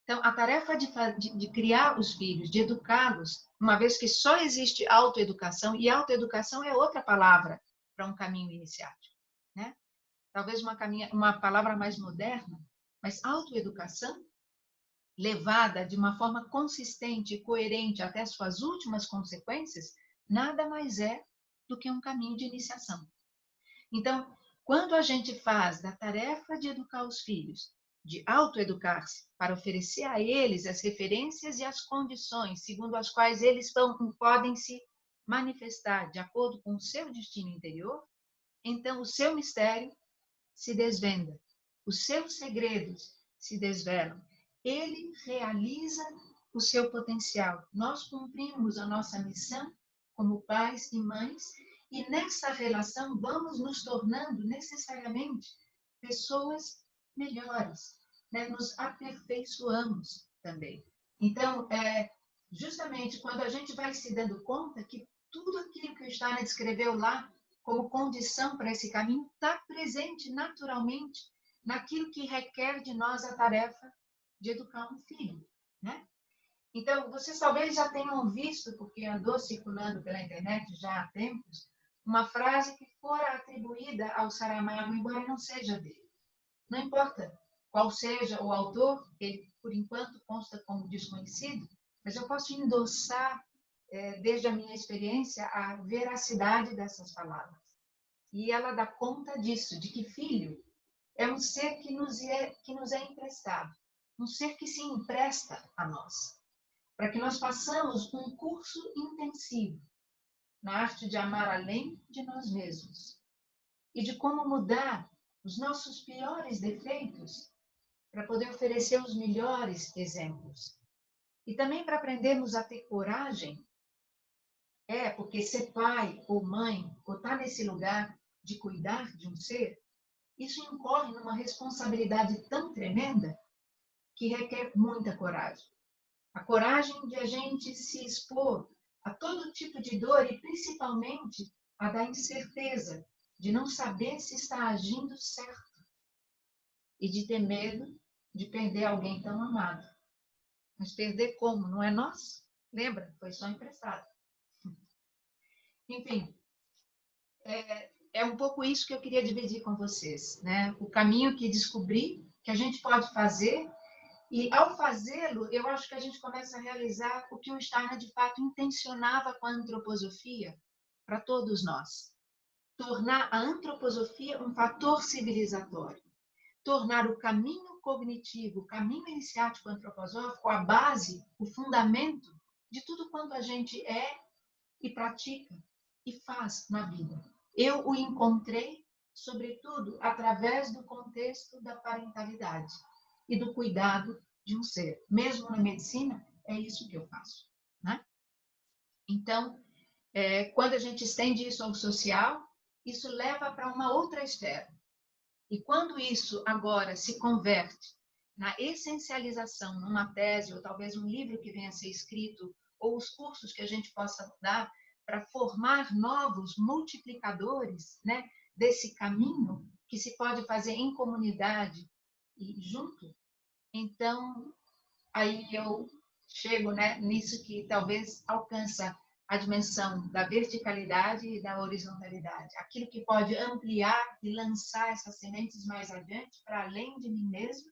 Então, a tarefa de criar os filhos, de educá-los, uma vez que só existe autoeducação, e autoeducação é outra palavra para um caminho iniciático, né? Talvez uma palavra mais moderna, mas autoeducação, levada de uma forma consistente e coerente até suas últimas consequências, nada mais é do que um caminho de iniciação. Então, quando a gente faz da tarefa de educar os filhos, de autoeducar-se, para oferecer a eles as referências e as condições segundo as quais eles podem se manifestar de acordo com o seu destino interior, então o seu mistério se desvenda, os seus segredos se desvelam. Ele realiza o seu potencial. Nós cumprimos a nossa missão como pais e mães e nessa relação vamos nos tornando necessariamente pessoas melhores, né? Nos aperfeiçoamos também. Então, justamente quando a gente vai se dando conta que tudo aquilo que o Steiner descreveu lá como condição para esse caminho está presente naturalmente naquilo que requer de nós a tarefa de educar um filho, né? Então, vocês talvez já tenham visto, porque andou circulando pela internet já há tempos, uma frase que fora atribuída ao Saramago, embora não seja dele. Não importa qual seja o autor, ele, por enquanto, consta como desconhecido, mas eu posso endossar, desde a minha experiência, a veracidade dessas palavras. E ela dá conta disso, de que filho é um ser que nos é emprestado, um ser que se empresta a nós, para que nós façamos um curso intensivo na arte de amar além de nós mesmos e de como mudar os nossos piores defeitos para poder oferecer os melhores exemplos. E também para aprendermos a ter coragem, porque ser pai ou mãe, ou estar nesse lugar de cuidar de um ser, isso incorre numa responsabilidade tão tremenda que requer muita coragem. A coragem de a gente se expor a todo tipo de dor e principalmente a da incerteza, de não saber se está agindo certo e de ter medo de perder alguém tão amado. Mas perder como? Não é nosso? Lembra? Foi só emprestado. Enfim, é um pouco isso que eu queria dividir com vocês, né? O caminho que descobri que a gente pode fazer, e ao fazê-lo, eu acho que a gente começa a realizar o que o Steiner de fato intencionava com a antroposofia para todos nós. Tornar a antroposofia um fator civilizatório. Tornar o caminho cognitivo, o caminho iniciático antroposófico, a base, o fundamento de tudo quanto a gente é e pratica e faz na vida. Eu o encontrei, sobretudo, através do contexto da parentalidade e do cuidado de um ser. Mesmo na medicina, é isso que eu faço, né? Então, quando a gente estende isso ao social, isso leva para uma outra esfera. E quando isso agora se converte na essencialização numa tese, ou talvez um livro que venha a ser escrito, ou os cursos que a gente possa dar para formar novos multiplicadores, né, desse caminho que se pode fazer em comunidade e junto, então aí eu chego, né, nisso que talvez alcança a dimensão da verticalidade e da horizontalidade. Aquilo que pode ampliar e lançar essas sementes mais adiante, para além de mim mesmo,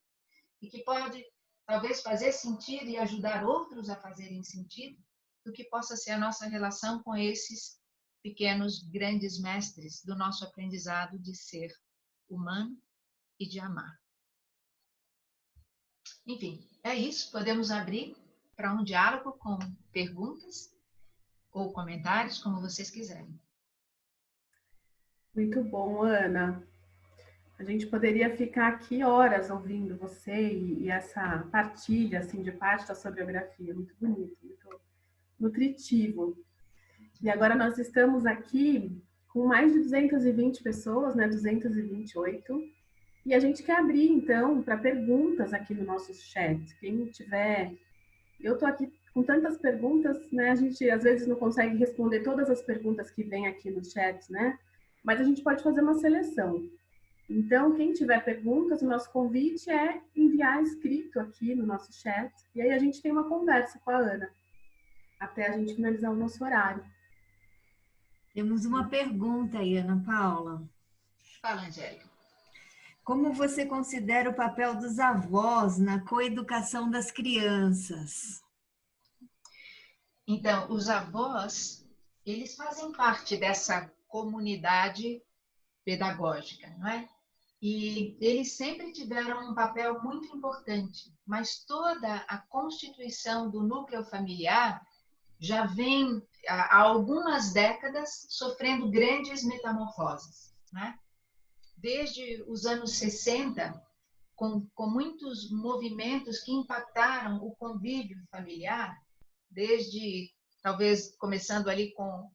e que pode talvez fazer sentido e ajudar outros a fazerem sentido, do que possa ser a nossa relação com esses pequenos, grandes mestres do nosso aprendizado de ser humano e de amar. Enfim, é isso. Podemos abrir para um diálogo com perguntas ou comentários, como vocês quiserem. Muito bom, Ana. A gente poderia ficar aqui horas ouvindo você e essa partilha assim, de parte da sua biografia. Muito bonito, muito nutritivo. E agora nós estamos aqui com mais de 220 pessoas, né? 228. E a gente quer abrir, então, para perguntas aqui no nosso chat. Quem tiver... Eu estou aqui com tantas perguntas, né? A gente, às vezes, não consegue responder todas as perguntas que vêm aqui no chat, né? Mas a gente pode fazer uma seleção. Então, quem tiver perguntas, o nosso convite é enviar escrito aqui no nosso chat. E aí a gente tem uma conversa com a Ana, até a gente finalizar o nosso horário. Temos uma pergunta aí, Ana Paula. Fala, Angélica. Como você considera o papel dos avós na coeducação das crianças? Então, os avós, eles fazem parte dessa comunidade pedagógica, não é? E eles sempre tiveram um papel muito importante, mas toda a constituição do núcleo familiar já vem há algumas décadas sofrendo grandes metamorfoses, né? Desde os anos 60, com muitos movimentos que impactaram o convívio familiar, desde talvez começando ali com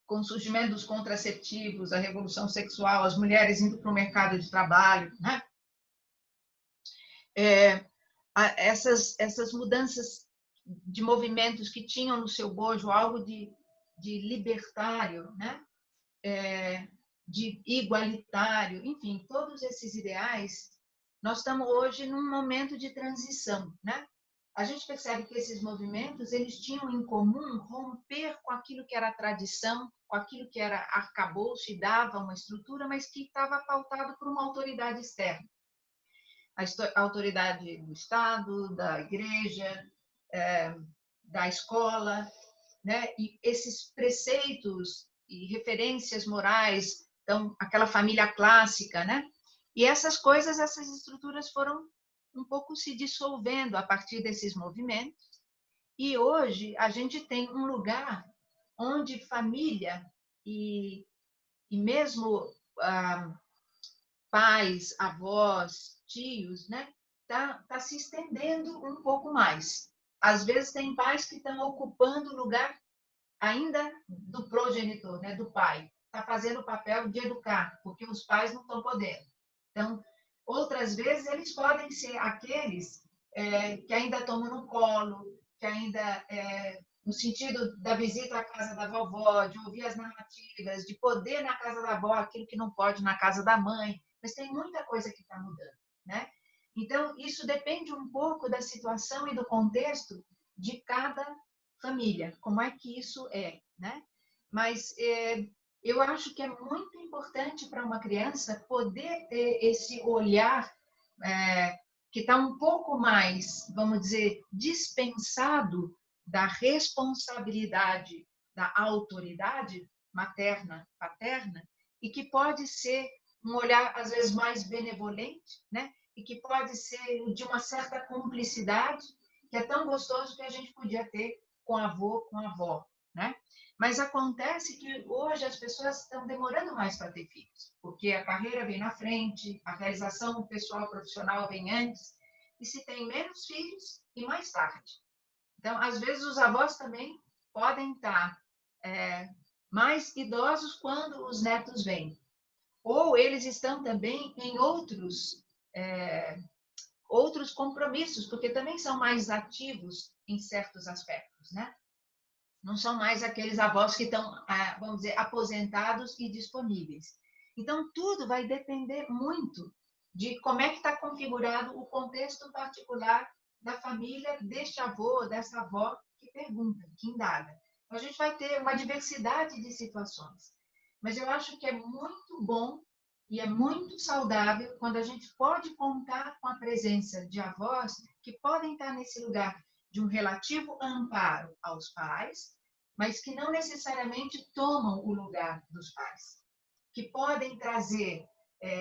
o surgimento dos contraceptivos, a revolução sexual, as mulheres indo para o mercado de trabalho, né? Essas mudanças de movimentos que tinham no seu bojo algo de libertário, né? De igualitário, enfim, todos esses ideais, nós estamos hoje num momento de transição, né? A gente percebe que esses movimentos, eles tinham em comum romper com aquilo que era tradição, com aquilo que era arcabouço e dava uma estrutura, mas que estava pautado por uma autoridade externa. A autoridade do Estado, da igreja, da escola, né? E esses preceitos e referências morais, então, aquela família clássica, né? E essas coisas, essas estruturas foram um pouco se dissolvendo a partir desses movimentos. E hoje a gente tem um lugar onde família e mesmo pais, avós, tios, né? Tá se estendendo um pouco mais. Às vezes tem pais que estão ocupando o lugar ainda do progenitor, né? Do pai. Está fazendo o papel de educar, porque os pais não estão podendo. Então, outras vezes, eles podem ser aqueles que ainda tomam no colo, que ainda, no sentido da visita à casa da vovó, de ouvir as narrativas, de poder na casa da avó aquilo que não pode na casa da mãe. Mas tem muita coisa que está mudando, né? Então, isso depende um pouco da situação e do contexto de cada família, como é que isso é, né? Mas eu acho que é muito importante para uma criança poder ter esse olhar que está um pouco mais, vamos dizer, dispensado da responsabilidade da autoridade materna, paterna, e que pode ser um olhar, às vezes, mais benevolente, né? E que pode ser de uma certa cumplicidade, que é tão gostoso que a gente podia ter com avô, com avó, né? Mas acontece que hoje as pessoas estão demorando mais para ter filhos, porque a carreira vem na frente, a realização pessoal profissional vem antes, e se tem menos filhos e mais tarde. Então, às vezes, os avós também podem estar mais idosos quando os netos vêm. Ou eles estão também em outros compromissos, porque também são mais ativos em certos aspectos, né? Não são mais aqueles avós que estão, vamos dizer, aposentados e disponíveis. Então, tudo vai depender muito de como é que está configurado o contexto particular da família deste avô, dessa avó que pergunta, que indaga. Então, a gente vai ter uma diversidade de situações. Mas eu acho que é muito bom e é muito saudável quando a gente pode contar com a presença de avós que podem estar nesse lugar de um relativo amparo aos pais, mas que não necessariamente tomam o lugar dos pais, que podem trazer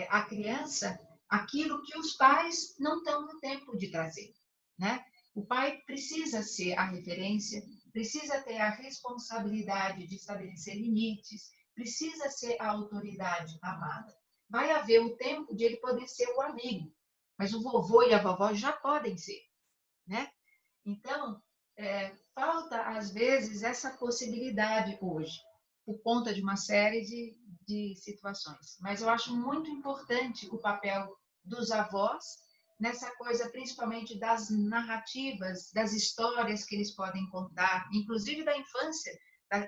à criança aquilo que os pais não estão no tempo de trazer, né? O pai precisa ser a referência, precisa ter a responsabilidade de estabelecer limites, precisa ser a autoridade amada. Vai haver o tempo de ele poder ser o amigo, mas o vovô e a vovó já podem ser, né? Então, falta, às vezes, essa possibilidade hoje, por conta de uma série de situações. Mas eu acho muito importante o papel dos avós nessa coisa, principalmente das narrativas, das histórias que eles podem contar, inclusive da infância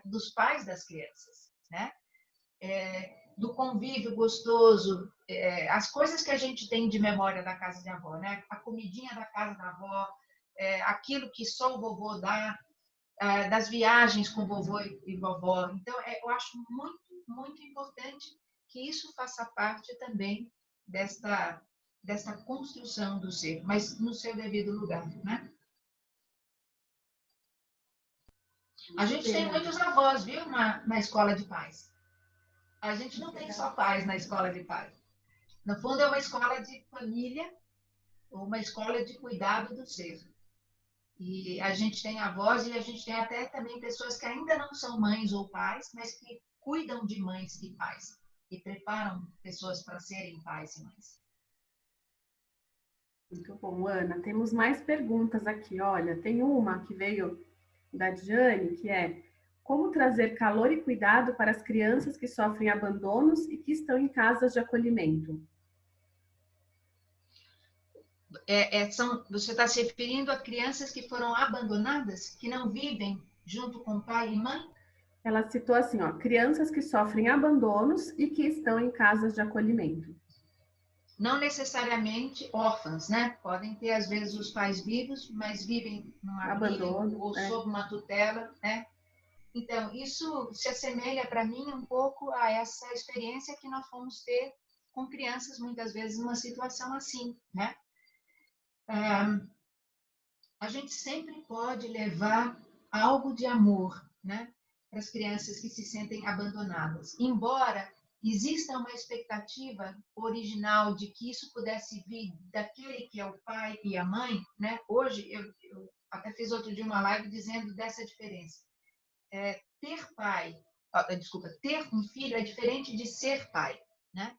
dos pais das crianças, né? Do convívio gostoso, as coisas que a gente tem de memória da casa de avó, né? A comidinha da casa da avó, aquilo que só o vovô dá, das viagens com vovô e vovó. Então, eu acho muito, muito importante que isso faça parte também desta construção do ser, mas no seu devido lugar, né? A gente tem muitos avós, viu, na escola de pais. A gente não tem só pais na escola de pais. No fundo, é uma escola de família, ou uma escola de cuidado do ser. E a gente tem avós e a gente tem até também pessoas que ainda não são mães ou pais, mas que cuidam de mães e pais e preparam pessoas para serem pais e mães. Muito bom, Ana. Temos mais perguntas aqui. Olha, tem uma que veio da Diane, que é: como trazer calor e cuidado para as crianças que sofrem abandonos e que estão em casas de acolhimento? Você está se referindo a crianças que foram abandonadas, que não vivem junto com pai e mãe? Ela citou assim, ó, crianças que sofrem abandonos e que estão em casas de acolhimento. Não necessariamente órfãs, né? Podem ter, às vezes, os pais vivos, mas vivem num abrigo ou sob uma tutela, né? Então, isso se assemelha para mim um pouco a essa experiência que nós fomos ter com crianças, muitas vezes, numa situação assim, né? A gente sempre pode levar algo de amor, né, para as crianças que se sentem abandonadas. Embora exista uma expectativa original de que isso pudesse vir daquele que é o pai e a mãe, né? Hoje, eu até fiz outro dia uma live dizendo dessa diferença. Ter um filho é diferente de ser pai, né?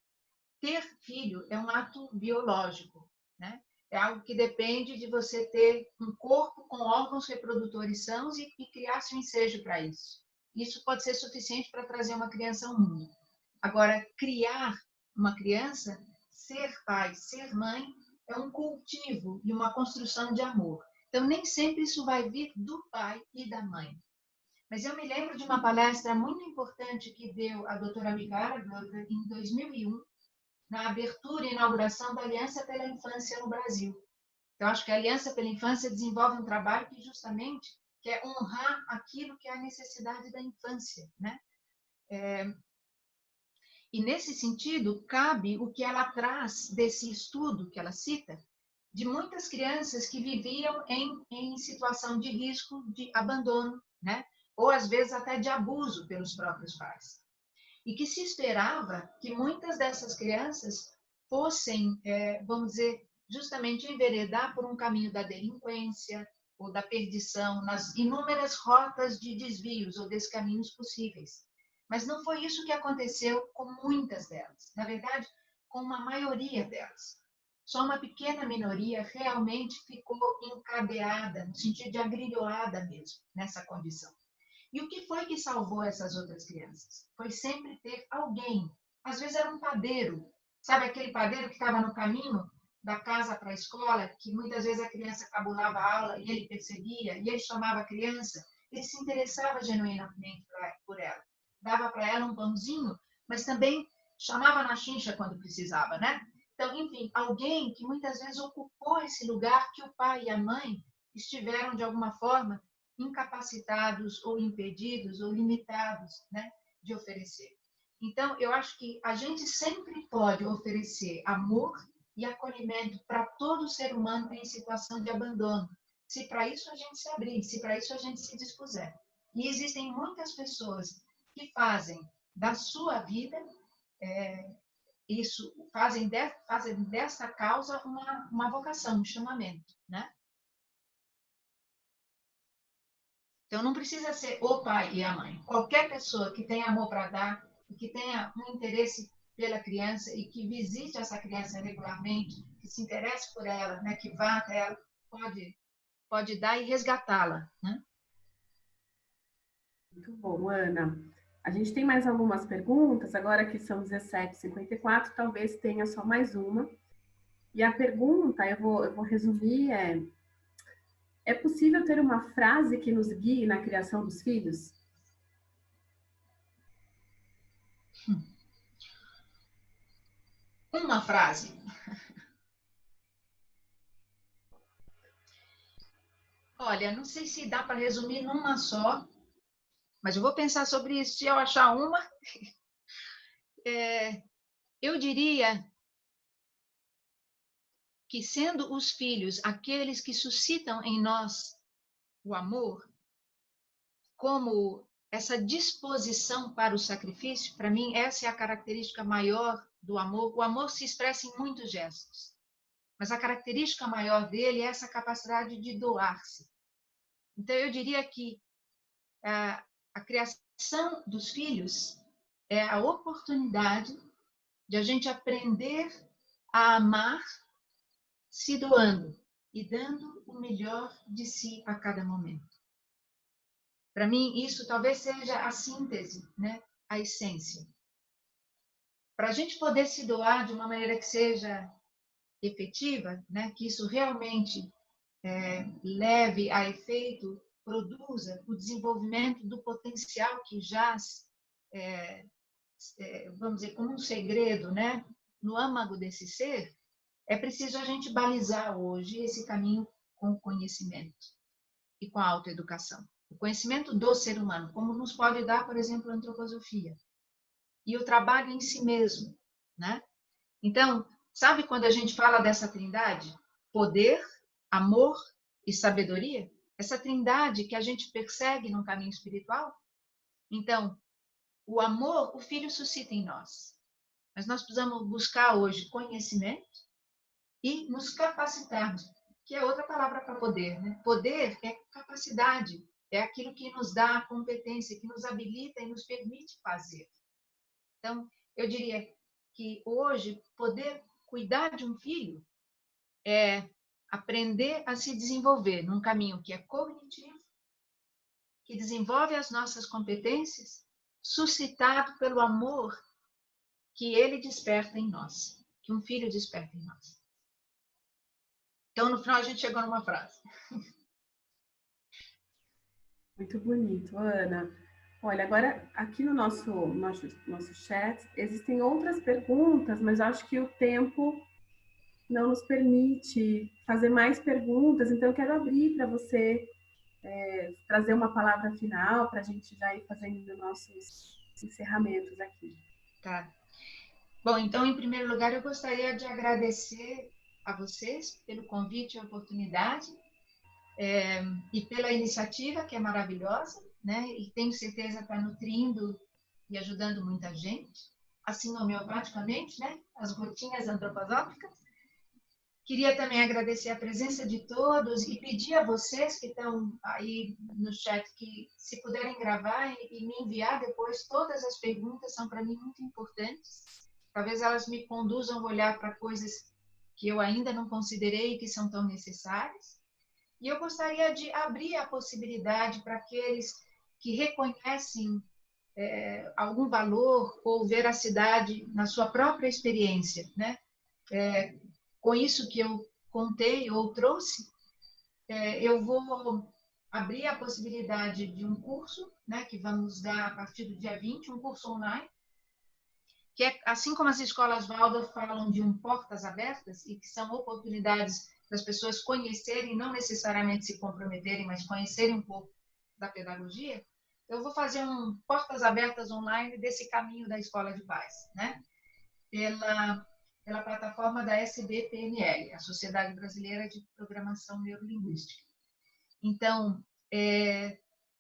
Ter filho é um ato biológico, né? É algo que depende de você ter um corpo com órgãos reprodutores sãos e criar-se um ensejo para isso. Isso pode ser suficiente para trazer uma criança ao mundo. Agora, criar uma criança, ser pai, ser mãe, é um cultivo e uma construção de amor. Então, nem sempre isso vai vir do pai e da mãe. Mas eu me lembro de uma palestra muito importante que deu a doutora Migara em 2001, na abertura e inauguração da Aliança pela Infância no Brasil. Então, acho que a Aliança pela Infância desenvolve um trabalho que justamente quer honrar aquilo que é a necessidade da infância, né? E, nesse sentido, cabe o que ela traz desse estudo que ela cita, de muitas crianças que viviam em situação de risco de abandono, né? Ou, às vezes, até de abuso pelos próprios pais. E que se esperava que muitas dessas crianças fossem, vamos dizer, justamente enveredar por um caminho da delinquência ou da perdição, nas inúmeras rotas de desvios ou descaminhos possíveis. Mas não foi isso que aconteceu com muitas delas. Na verdade, com uma maioria delas. Só uma pequena minoria realmente ficou encadeada, no sentido de agrilhoada mesmo, nessa condição. E o que foi que salvou essas outras crianças? Foi sempre ter alguém. Às vezes era um padeiro. Sabe aquele padeiro que estava no caminho da casa para a escola, que muitas vezes a criança cabulava a aula e ele percebia, e ele chamava a criança, ele se interessava genuinamente por ela. Dava para ela um pãozinho, mas também chamava na chincha quando precisava, né? Então, enfim, alguém que muitas vezes ocupou esse lugar que o pai e a mãe estiveram, de alguma forma, incapacitados ou impedidos ou limitados, né, de oferecer. Então, eu acho que a gente sempre pode oferecer amor e acolhimento para todo ser humano em situação de abandono, se para isso a gente se abrir, se para isso a gente se dispuser. E existem muitas pessoas que fazem da sua vida fazem dessa causa uma vocação, um chamamento, né? Então, não precisa ser o pai e a mãe. Qualquer pessoa que tenha amor para dar, que tenha um interesse pela criança e que visite essa criança regularmente, que se interesse por ela, né, que vá até ela, pode dar e resgatá-la, né? Muito bom, Ana. A gente tem mais algumas perguntas, agora que são 17h54, talvez tenha só mais uma. E a pergunta, eu vou resumir, é possível ter uma frase que nos guie na criação dos filhos? Uma frase. Olha, não sei se dá para resumir numa só, mas eu vou pensar sobre isso. Se eu achar uma, eu diria que, sendo os filhos aqueles que suscitam em nós o amor, como essa disposição para o sacrifício, para mim, essa é a característica maior do amor. O amor se expressa em muitos gestos, mas a característica maior dele é essa capacidade de doar-se. Então, eu diria que a criação dos filhos é a oportunidade de a gente aprender a amar se doando e dando o melhor de si a cada momento. Para mim, isso talvez seja a síntese, né? A essência. Para a gente poder se doar de uma maneira que seja efetiva, né? Que isso realmente leve a efeito, produza o desenvolvimento do potencial que jaz, vamos dizer, como um segredo, né? No âmago desse ser, é preciso a gente balizar hoje esse caminho com o conhecimento e com a autoeducação. O conhecimento do ser humano, como nos pode dar, por exemplo, a antroposofia. E o trabalho em si mesmo, né? Então, sabe quando a gente fala dessa trindade? Poder, amor e sabedoria? Essa trindade que a gente persegue no caminho espiritual? Então, o amor, o Filho suscita em nós. Mas nós precisamos buscar hoje conhecimento e nos capacitarmos, que é outra palavra para poder, né? Poder é capacidade, é aquilo que nos dá a competência, que nos habilita e nos permite fazer. Então, eu diria que hoje poder cuidar de um filho é aprender a se desenvolver num caminho que é cognitivo, que desenvolve as nossas competências, suscitado pelo amor que ele desperta em nós, que um filho desperta em nós. Então, no final, a gente chegou numa frase. Muito bonito, Ana. Olha, agora aqui no nosso chat existem outras perguntas, mas acho que o tempo não nos permite fazer mais perguntas, então eu quero abrir para você trazer uma palavra final para a gente já ir fazendo nossos encerramentos aqui. Tá. Bom, então, em primeiro lugar, eu gostaria de agradecer a vocês pelo convite e a oportunidade, e pela iniciativa, que é maravilhosa, né? E tenho certeza está nutrindo e ajudando muita gente, assim homeopaticamente, né? As gotinhas antroposóficas. Queria também agradecer a presença de todos e pedir a vocês que estão aí no chat que, se puderem gravar e me enviar depois, todas as perguntas são para mim muito importantes. Talvez elas me conduzam a olhar para coisas que eu ainda não considerei que são tão necessárias. E eu gostaria de abrir a possibilidade para aqueles que reconhecem algum valor ou veracidade na sua própria experiência, né? Com isso que eu contei ou trouxe, eu vou abrir a possibilidade de um curso, né, que vamos dar a partir do dia 20, um curso online, que é, assim como as escolas Waldorf falam de portas abertas, e que são oportunidades das pessoas conhecerem, não necessariamente se comprometerem, mas conhecerem um pouco da pedagogia, eu vou fazer portas abertas online desse caminho da Escola de Paz, né? Pela plataforma da SBPNL, a Sociedade Brasileira de Programação Neurolinguística. Então,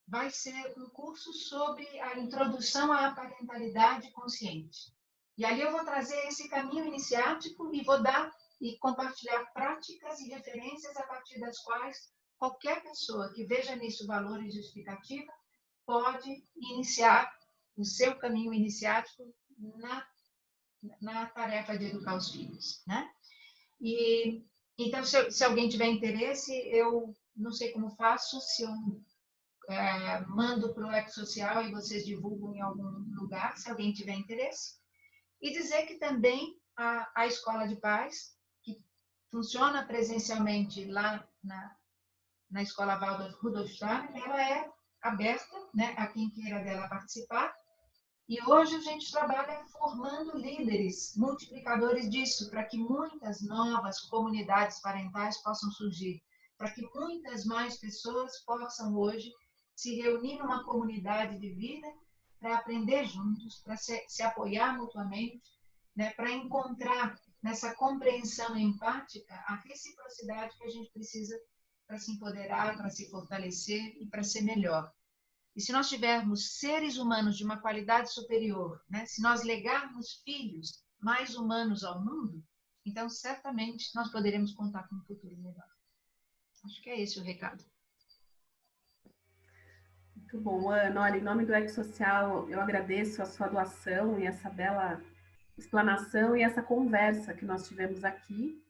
vai ser um curso sobre a introdução à parentalidade consciente. E ali eu vou trazer esse caminho iniciático e vou dar e compartilhar práticas e referências a partir das quais qualquer pessoa que veja nisso valor e justificativa pode iniciar o seu caminho iniciático na tarefa de educar os filhos, né? E então, se alguém tiver interesse, eu não sei como faço, se eu mando para o Ecosocial e vocês divulgam em algum lugar, se alguém tiver interesse. E dizer que também a Escola de Paz, que funciona presencialmente lá na Escola Waldorf Rudolf Steiner, ela é aberta, né, a quem queira dela participar. E hoje a gente trabalha formando líderes, multiplicadores disso, para que muitas novas comunidades parentais possam surgir, para que muitas mais pessoas possam hoje se reunir numa comunidade de vida para aprender juntos, para se apoiar mutuamente, né, para encontrar nessa compreensão empática a reciprocidade que a gente precisa para se empoderar, para se fortalecer e para ser melhor. E se nós tivermos seres humanos de uma qualidade superior, né, se nós legarmos filhos mais humanos ao mundo, então certamente nós poderemos contar com um futuro melhor. Acho que é esse o recado. Muito bom, Ana. Olha, em nome do Ecosocial, eu agradeço a sua doação e essa bela explanação e essa conversa que nós tivemos aqui.